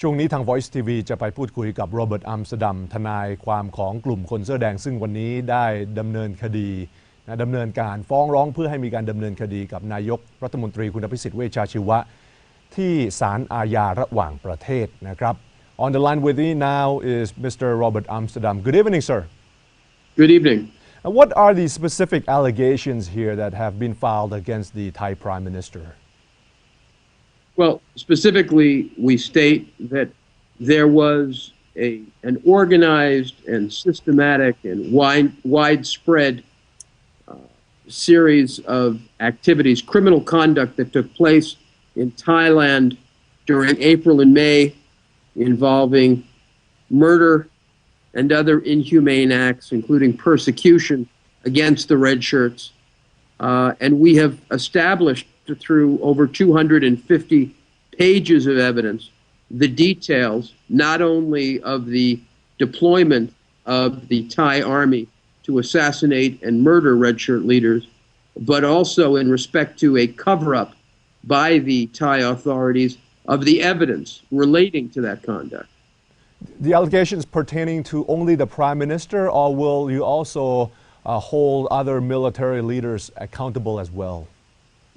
ช่วงนี้ทาง VoiceTV จะไปพูดคุยกับโรเบิร์ต อัมสเตอร์ดัมทนายความของกลุ่มคนเสื้อแดงซึ่งวันนี้ได้ดำเนินคดีดำเนินการฟ้องร้องเพื่อให้มีการดำเนินคดีกับนายกรัฐมนตรีคุณอภิสิทธิ์เวชชาชีวะที่ศาลอาญาระหว่างประเทศนะครับ On the line with me now is Mr. Robert Amsterdam. Good evening, sir. Good evening. What are the specific allegations here that have been filed against the Thai Prime Minister? Well, specifically, we state that there was an organized and systematic and widespread series of activities, criminal conduct that took place in Thailand during April and May involving murder and other inhumane acts, including persecution against the red shirts. And we have established through over 250 pages of evidence the details not only of the deployment of the Thai army to assassinate and murder red shirt leaders, but also in respect to a cover-up by the Thai authorities of the evidence relating to that conduct. The allegations pertaining to only the Prime Minister, or will you also hold other military leaders accountable as well?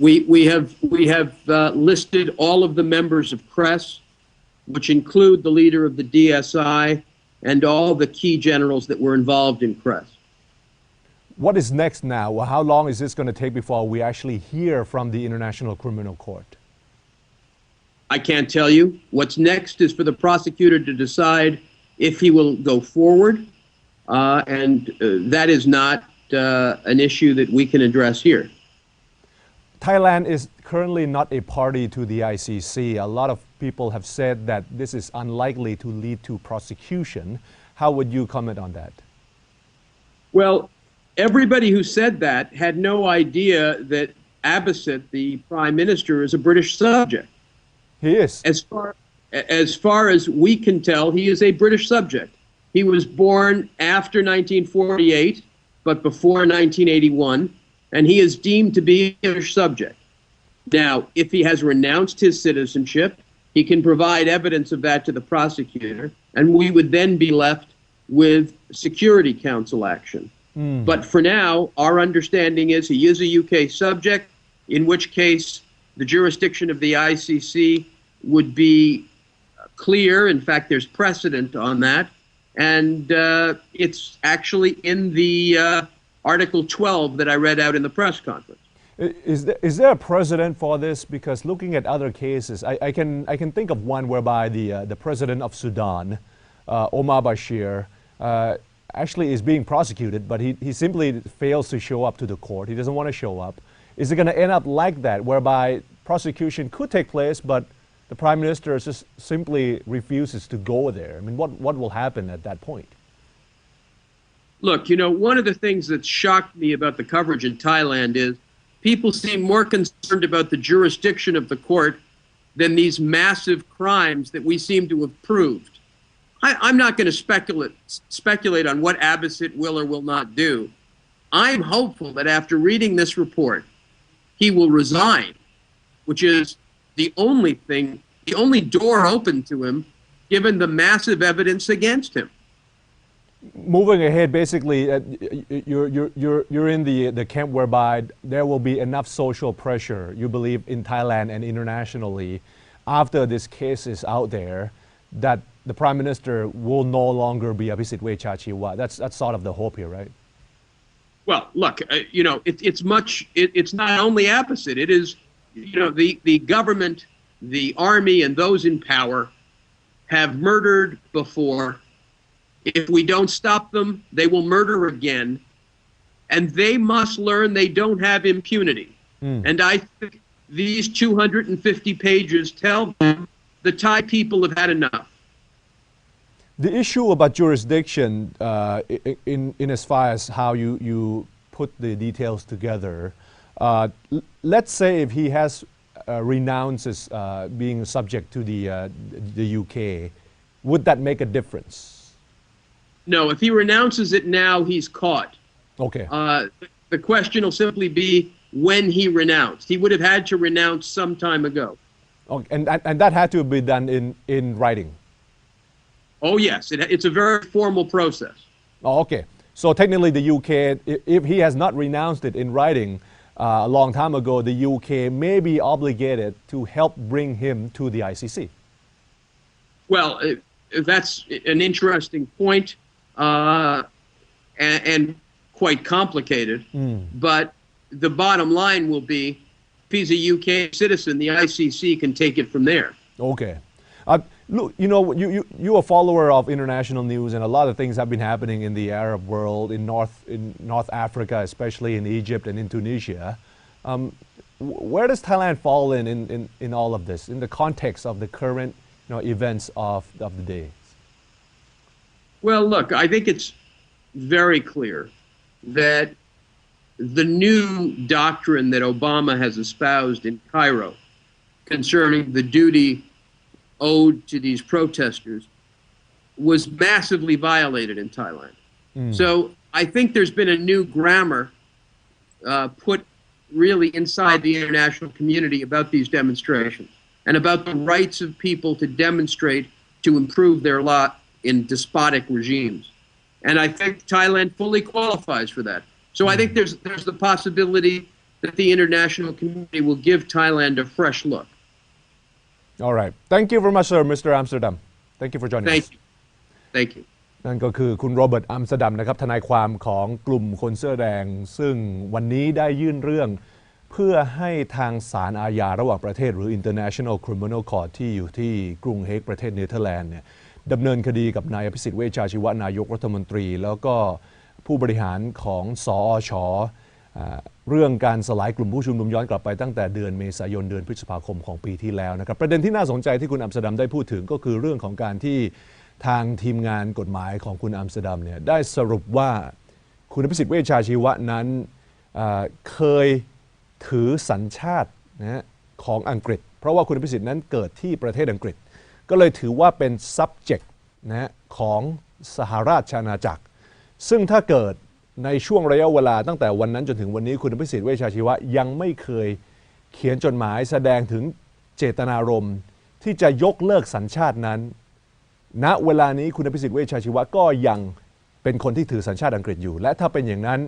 We have listed all of the members of press, which include the leader of the DSI and all the key generals that were involved in press. What is next now? Well, how long is this going to take before we actually hear from the International Criminal Court? I can't tell you. What's next is for the prosecutor to decide if he will go forward, and that is not an issue that we can address here. Thailand is currently not a party to the ICC. A lot of people have said that this is unlikely to lead to prosecution. How would you comment on that? Well, everybody who said that had no idea that Abhisit, the Prime Minister, is a British subject. He is. As far as we can tell, he is a British subject. He was born after 1948, but before 1981, and he is deemed to be a British subject. Now, if he has renounced his citizenship, he can provide evidence of that to the prosecutor, and we would then be left with Security Council action. But for now, our understanding is he is a UK subject, in which case the jurisdiction of the ICC would be clear. In fact, there's precedent on that. And it's actually in the Article 12 that I read out in the press conference. Is there a precedent for this? Because looking at other cases, I can think of one whereby the president of Sudan, Omar Bashir, actually is being prosecuted, but he simply fails to show up to the court. He doesn't want to show up. Is it going to end up like that, whereby prosecution could take place, but the Prime Minister just simply refuses to go there? I mean, what will happen at that point? Look, you know, one of the things that shocked me about the coverage in Thailand is people seem more concerned about the jurisdiction of the court than these massive crimes that we seem to have proved. I'm not going to speculate on what Abhisit will or will not do. I'm hopeful that after reading this report, he will resign, which is the only door open to him, given the massive evidence against him. Moving ahead, basically, you're in the camp whereby there will be enough social pressure, you believe, in Thailand and internationally, after this case is out there, that the Prime Minister will no longer be Abhisit Vejchachiwa. That's sort of the hope here, right? Well, look, you know, it's not only Abhisit. It is, you know, the government, the army, and those in power have murdered before. If we don't stop them, they will murder again. And they must learn they don't have impunity. And I think these 250 pages tell them the Thai people have had enough. The issue about jurisdiction, in as far as how you put the details together, let's say if he has renounces being subject to the UK, would that make a difference? No, if he renounces it now, he's caught. Okay. The question will simply be when he renounced. He would have had to renounce some time ago. Okay, and that had to be done in writing. Oh yes, it's a very formal process. Oh, okay. So technically, the UK, if he has not renounced it in writing a long time ago, the UK may be obligated to help bring him to the ICC. Well, that's an interesting point and quite complicated. But the bottom line will be, if he's a UK citizen, the ICC can take it from there. Okay. Look, you know, you're a follower of international news, and a lot of things have been happening in the Arab world, in North Africa, especially in Egypt and in Tunisia. Where does Thailand fall in all of this, in the context of the current events of the day? Well, look, I think it's very clear that the new doctrine that Obama has espoused in Cairo concerning the duty owed to these protesters was massively violated in Thailand. So I think there's been a new grammar put really inside the international community about these demonstrations and about the rights of people to demonstrate to improve their lot in despotic regimes. And I think Thailand fully qualifies for that. So I think there's the possibility that the international community will give Thailand a fresh look. All right. Thank you very much, sir, Mr. Amsterdam. Thank you for joining us. Thank you. นั่นก็คือคุณโรเบิร์ต อัมสเตอร์ดัมนะครับทนายความของกลุ่มคนเสื้อแดงซึ่งวันนี้ได้ยื่นเรื่องเพื่อให้ทางศาลอาญาระหว่างประเทศหรือ International Criminal Court ที่อยู่ที่กรุงเฮกประเทศเนเธอร์แลนด์เนี่ยดำเนินคดีกับนายอภิสิทธิ์เวชชาชีวะนายกรัฐมนตรีแล้วก็ผู้บริหารของสอช.เรื่องการสลายกลุ่มผู้ชุมนุมย้อนกลับไปตั้งแต่เดือนเมษายนเดือนพฤษภาคมของปีที่แล้วนะครับประเด็นที่น่าสนใจที่คุณอัมสเตอร์ดัมได้พูดถึงก็คือเรื่องของการที่ทางทีมงานกฎหมายของคุณอัมสเตอร์ดัมเนี่ยได้สรุปว่าคุณอภิสิทธิ์เวชชาชีวะนั้นเคยถือสัญชาตินะของอังกฤษเพราะว่าคุณอภิสิทธิ์นั้นเกิดที่ประเทศอังกฤษก็เลยถือว่าเป็น subject นะของสหราชอาณาจักรซึ่งถ้าเกิดในช่วงระยะเวลาตั้งแต่วันนั้นจนถึงวันนี้คุณอภิสิทธิ์เวชชาชีวะยังไม่เคยเขียนจดหมายแสดงถึงเจตนารมณ์ที่จะยกเลิกสัญชาตินั้นณเวลานี้คุณอภิสิทธิ์เวชชาชีวะก็ยังเป็นคนที่ถือสัญชาติอังกฤษอยู่และถ้าเป็นอย่างนั้น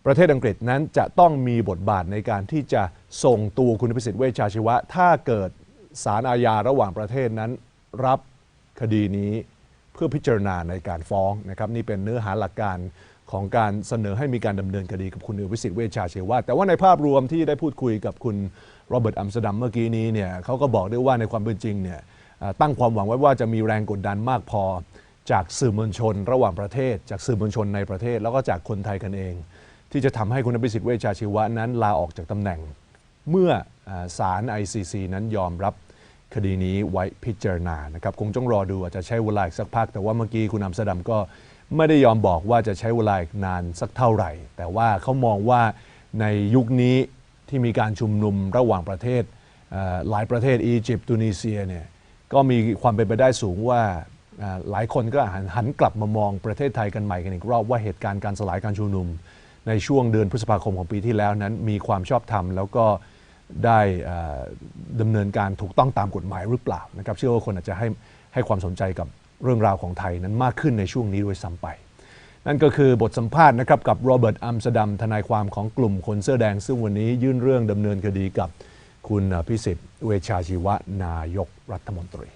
ประเทศอังกฤษนั้นจะต้องมีบทบาทในการที่จะส่งตัวคุณอภิสิทธิ์เวชชาชีวะถ้าเกิดศาลอาญาระหว่างประเทศนั้นรับคดีนี้เพื่อพิจารณาในการฟ้องนะครับนี่เป็นเนื้อหาหลักการของการเสนอให้มีการดำเนินคดีกับคุณอภิสิทธิ์เวชชาชีวะแต่ว่าในภาพรวมที่ได้พูดคุยกับคุณโรเบิร์ต อัมสเตอร์ดัมเมื่อกี้นี้เนี่ยเขาก็บอกด้วยว่าในความเป็นจริงเนี่ยตั้งความหวังไว้ว่าจะมีแรงกดดันมากพอจากสื่อมวลชนระหว่างประเทศจากสื่อมวลชนในประเทศแล้วก็จากคนไทยกันเองที่จะทำให้คุณอภิสิทธิ์เวชชาชีวะนั้นลาออกจากตำแหน่งเมื่อศาล ICC นั้นยอมรับคดีนี้ไว้พิจารณานะครับคงต้องรอดูอาจจะใช้เวลาอีกสักพักแต่ว่าเมื่อกี้คุณอัมสเตอร์ดัมก็ไม่ได้ยอมบอกว่าจะใช้เวลาอีกนานสักเท่าไหร่แต่ว่าเขามองว่าในยุคนี้ที่มีการชุมนุมระหว่างประเทศหลายประเทศอียิปต์ตุนิเซียเนี่ยก็มีความเป็นไปได้สูงว่าหลายคนก็หันกลับมามองประเทศไทยกันใหม่กันอีกรอบว่าเหตุการณ์การสลายการชุมนุมในช่วงเดือนพฤษภาคมของปีที่แล้วนั้นมีความชอบธรรมแล้วก็ได้ดำเนินการถูกต้องตามกฎหมายหรือเปล่านะครับเชื่อว่าคนอาจจะให้ความสนใจกับเรื่องราวของไทยนั้นมากขึ้นในช่วงนี้ด้วยซ้ำไปนั่นก็คือบทสัมภาษณ์นะครับกับโรเบิร์ต อัมสเตอร์ดัมทนายความของกลุ่มคนเสื้อแดงซึ่งวันนี้ยื่นเรื่องดำเนินคดีกับคุณอภิสิทธิ์เวชชาชีวะนายกรัฐมนตรี